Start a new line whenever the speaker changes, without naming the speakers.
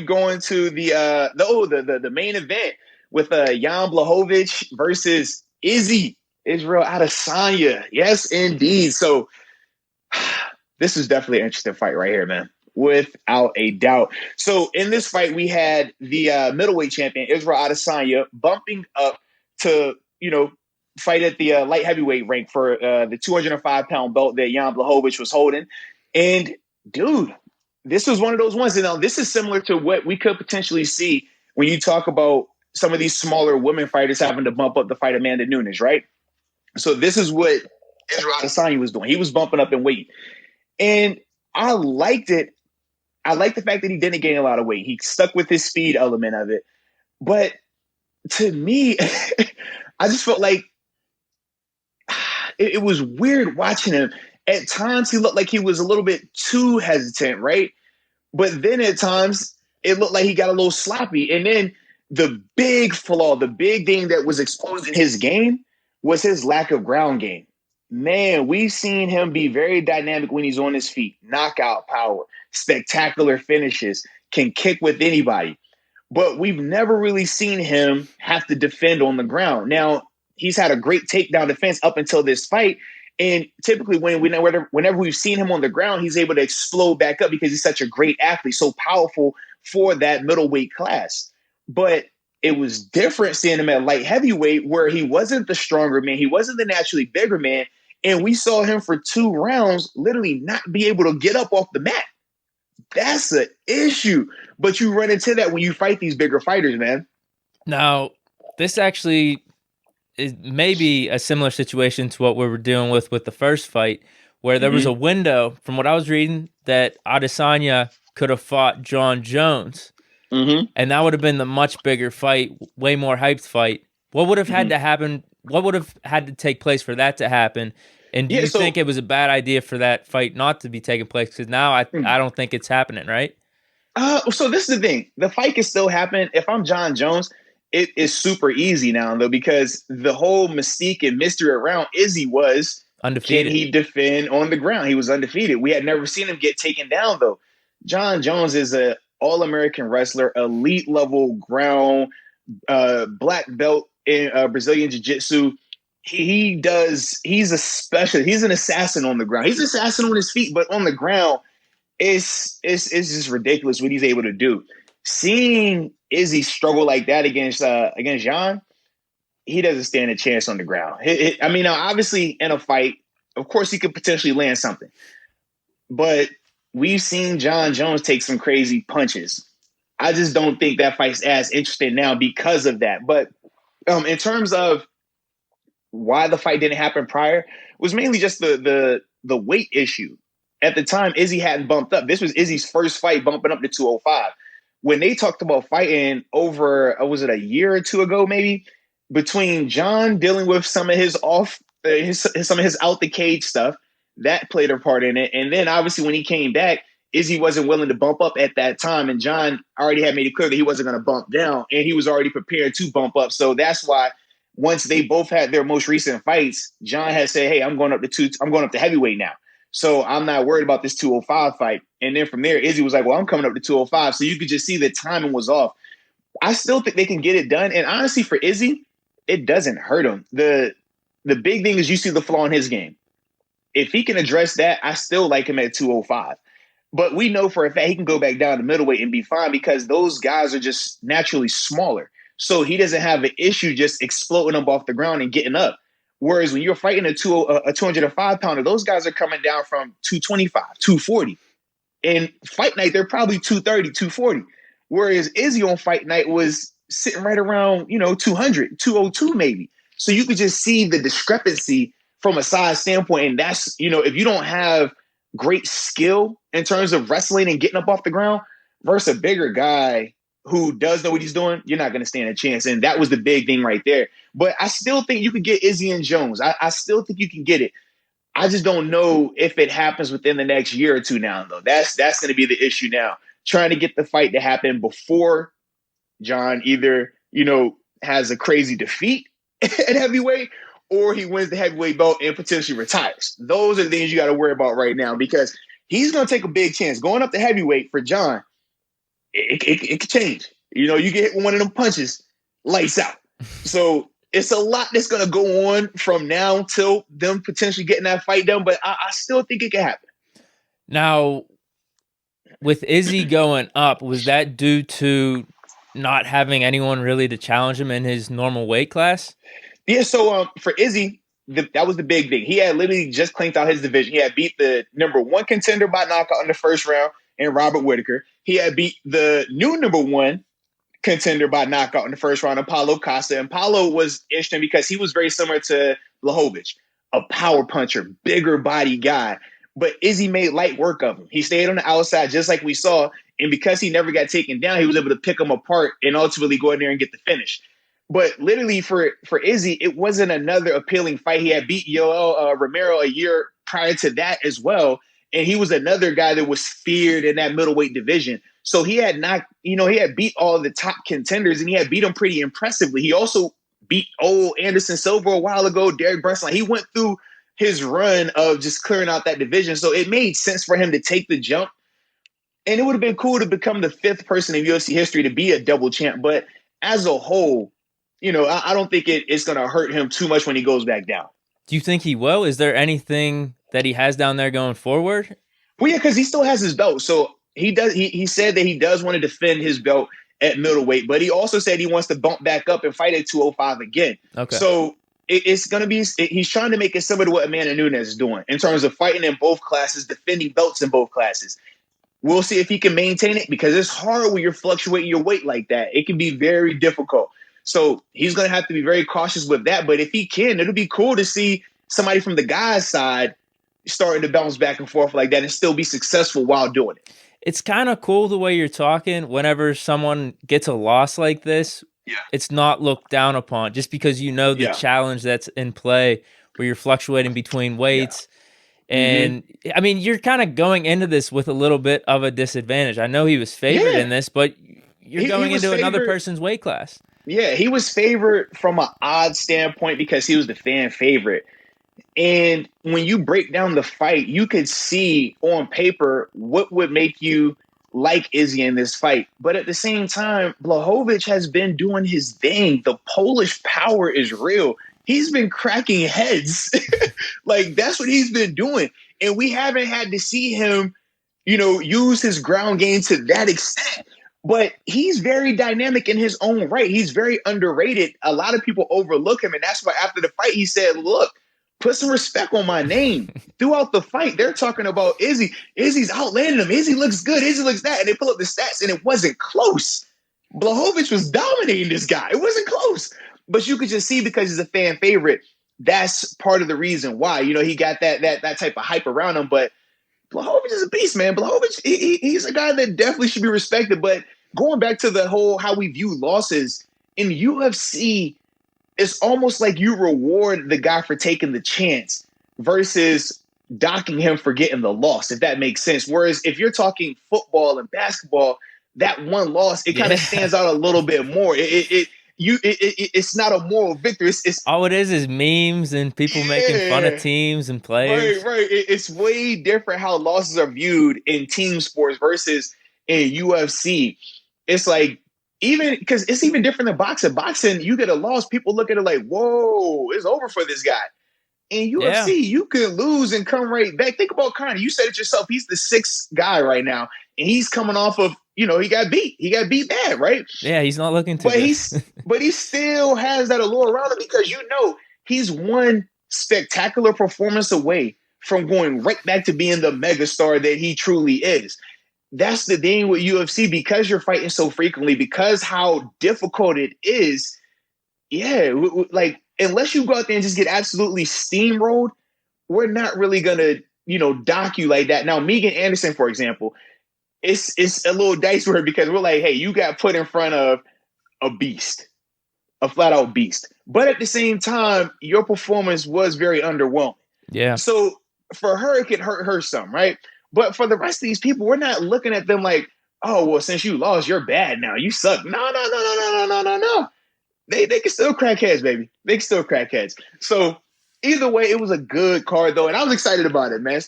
going to the main event with Jan Blachowicz versus Israel Adesanya. Yes, indeed. So this is definitely an interesting fight right here, man. Without a doubt. So in this fight, we had the middleweight champion Israel Adesanya bumping up to fight at the light heavyweight rank for the 205-pound belt that Jan Blachowicz was holding. And dude, this was one of those ones. And now this is similar to what we could potentially see when you talk about some of these smaller women fighters having to bump up to fight Amanda Nunes, right? So this is what Israel Adesanya was doing. He was bumping up in weight. And I liked it. I like the fact that he didn't gain a lot of weight. He stuck with his speed element of it. But to me, I just felt like it was weird watching him. At times, he looked like he was a little bit too hesitant, right? But then at times, it looked like he got a little sloppy. And then the big flaw, the big thing that was exposed in his game was his lack of ground game. Man, we've seen him be very dynamic when he's on his feet. Knockout power, spectacular finishes, can kick with anybody. But we've never really seen him have to defend on the ground. Now, he's had a great takedown defense up until this fight. And typically whenever we've seen him on the ground, he's able to explode back up because he's such a great athlete, so powerful for that middleweight class. But it was different seeing him at light heavyweight where he wasn't the stronger man. He wasn't the naturally bigger man. And we saw him for 2 rounds literally not be able to get up off the mat. That's an issue. But you run into that when you fight these bigger fighters, man.
Now, this actually is maybe a similar situation to what we were dealing with the first fight, where there was a window, from what I was reading, that Adesanya could have fought Jon Jones. And that would have been the much bigger fight, way more hyped fight. What would have had to happen? What would have had to take place for that to happen? And do you think it was a bad idea for that fight not to be taking place? Because now I don't think it's happening, right?
So this is the thing. The fight can still happen. If I'm Jon Jones, it is super easy now, though, because the whole mystique and mystery around Izzy was
undefeated.
Can he defend on the ground? He was undefeated. We had never seen him get taken down, though. Jon Jones is an all-American wrestler, elite level ground, black belt in Brazilian Jiu-Jitsu. He's a special. He's an assassin on the ground. He's an assassin on his feet, but on the ground, it's just ridiculous what he's able to do. Seeing Izzy struggle like that against Jon, he doesn't stand a chance on the ground. Now, obviously, in a fight, of course, he could potentially land something. But we've seen Jon Jones take some crazy punches. I just don't think that fight's as interesting now because of that. But in terms of why the fight didn't happen prior, was mainly just the weight issue. At the time, Izzy hadn't bumped up. This was Izzy's first fight bumping up to 205. When they talked about fighting over, was it a year or two ago, maybe, between Jon dealing with some of his some of his out the cage stuff, that played a part in it. And then obviously when he came back, Izzy wasn't willing to bump up at that time. And Jon already had made it clear that he wasn't going to bump down, and he was already prepared to bump up. So that's why once they both had their most recent fights, Jon had said, hey, I'm going up to heavyweight now. So I'm not worried about this 205 fight. And then from there, Izzy was like, well, I'm coming up to 205. So you could just see the timing was off. I still think they can get it done. And honestly, for Izzy, it doesn't hurt him. The big thing is you see the flaw in his game. If he can address that, I still like him at 205. But we know for a fact he can go back down to middleweight and be fine because those guys are just naturally smaller. So he doesn't have an issue just exploding up off the ground and getting up. Whereas when you're fighting a 205-pounder, those guys are coming down from 225, 240. And fight night, they're probably 230, 240. Whereas Izzy on fight night was sitting right around, 200, 202 maybe. So you could just see the discrepancy from a size standpoint. And that's, if you don't have great skill in terms of wrestling and getting up off the ground versus a bigger guy who does know what he's doing, you're not going to stand a chance. And that was the big thing right there. But I still think you could get Izzy and Jones. I still think you can get it. I just don't know if it happens within the next year or two now, though. That's going to be the issue now. Trying to get the fight to happen before Jon either, has a crazy defeat at heavyweight or he wins the heavyweight belt and potentially retires. Those are the things you got to worry about right now because he's going to take a big chance. Going up to heavyweight for Jon, it could change. You know, you get hit with one of them punches, lights out. So it's a lot that's going to go on from now till them potentially getting that fight done, but I still think it can happen.
Now, with Izzy going up, was that due to not having anyone really to challenge him in his normal weight class?
Yeah, so for Izzy, that was the big thing. He had literally just claimed out his division. He had beat the number one contender by knockout in the first round and Robert Whitaker. He had beat the new number one contender by knockout in the first round, Paulo Costa. And Paulo was interesting because he was very similar to Blachowicz, a power puncher, bigger body guy. But Izzy made light work of him. He stayed on the outside just like we saw. And because he never got taken down, he was able to pick him apart and ultimately go in there and get the finish. But literally for Izzy, it wasn't another appealing fight. He had beat Yoel Romero a year prior to that as well. And he was another guy that was feared in that middleweight division. So he had not, he had beat all the top contenders and he had beat them pretty impressively. He also beat old Anderson Silva a while ago, Derek Brunson. He went through his run of just clearing out that division. So it made sense for him to take the jump. And it would have been cool to become the fifth person in UFC history to be a double champ. But as a whole, I don't think it's going to hurt him too much when he goes back down.
Do you think he will? Is there anything that he has down there going forward?
Well, yeah, because he still has his belt. So he does. He said that he does want to defend his belt at middleweight, but he also said he wants to bump back up and fight at 205 again.
Okay.
So it's going to be. He's trying to make it similar to what Amanda Nunes is doing in terms of fighting in both classes, defending belts in both classes. We'll see if he can maintain it because it's hard when you're fluctuating your weight like that. It can be very difficult. So he's going to have to be very cautious with that. But if he can, it'll be cool to see somebody from the guy's side starting to bounce back and forth like that and still be successful while doing it.
It's kind of cool the way you're talking. Whenever someone gets a loss like this, it's not looked down upon just because the challenge that's in play where you're fluctuating between weights. And I mean, you're kind of going into this with a little bit of a disadvantage. I know he was favored in this, but you're going into another person's weight class.
Yeah, he was favored from an odd standpoint because he was the fan favorite. And when you break down the fight, you could see on paper what would make you like Izzy in this fight. But at the same time, Blachowicz has been doing his thing. The Polish power is real. He's been cracking heads. Like, that's what he's been doing. And we haven't had to see him, use his ground game to that extent. But he's very dynamic in his own right. He's very underrated. A lot of people overlook him. And that's why after the fight, he said, look, put some respect on my name. Throughout the fight, they're talking about Izzy. Izzy's outlanding him. Izzy looks good. Izzy looks that. And they pull up the stats, and it wasn't close. Blachowicz was dominating this guy. It wasn't close. But you could just see because he's a fan favorite, that's part of the reason why. He got that type of hype around him. But Blachowicz is a beast, man. Blachowicz, he's a guy that definitely should be respected. But going back to the whole how we view losses, in UFC, it's almost like you reward the guy for taking the chance versus docking him for getting the loss, if that makes sense. Whereas if you're talking football and basketball, that one loss, it kind of stands out a little bit more. It's not a moral victory. It's
all it is memes and people making fun of teams and players.
Right. It's way different how losses are viewed in team sports versus in UFC. It's like, even because it's even different than boxing. Boxing, you get a loss, people look at it like, whoa, it's over for this guy. In UFC, you can lose and come right back. Think about Conor. You said it yourself. He's the sixth guy right now, and he's coming off of, he got beat. He got beat bad, right?
Yeah, he's not looking too good.
But he still has that allure around him because he's one spectacular performance away from going right back to being the megastar that he truly is. That's the thing with UFC, because you're fighting so frequently, because how difficult it is. Yeah, like, unless you go out there and just get absolutely steamrolled, we're not really going to, dock you like that. Now, Megan Anderson, for example, it's a little dicey for her because we're like, hey, you got put in front of a beast, a flat out beast. But at the same time, your performance was very underwhelming.
Yeah.
So for her, it could hurt her some, right? But for the rest of these people, we're not looking at them like, oh, well, since you lost, you're bad now. You suck. No. They can still crack heads, baby. They can still crack heads. So either way, it was a good card, though, and I was excited about it, man.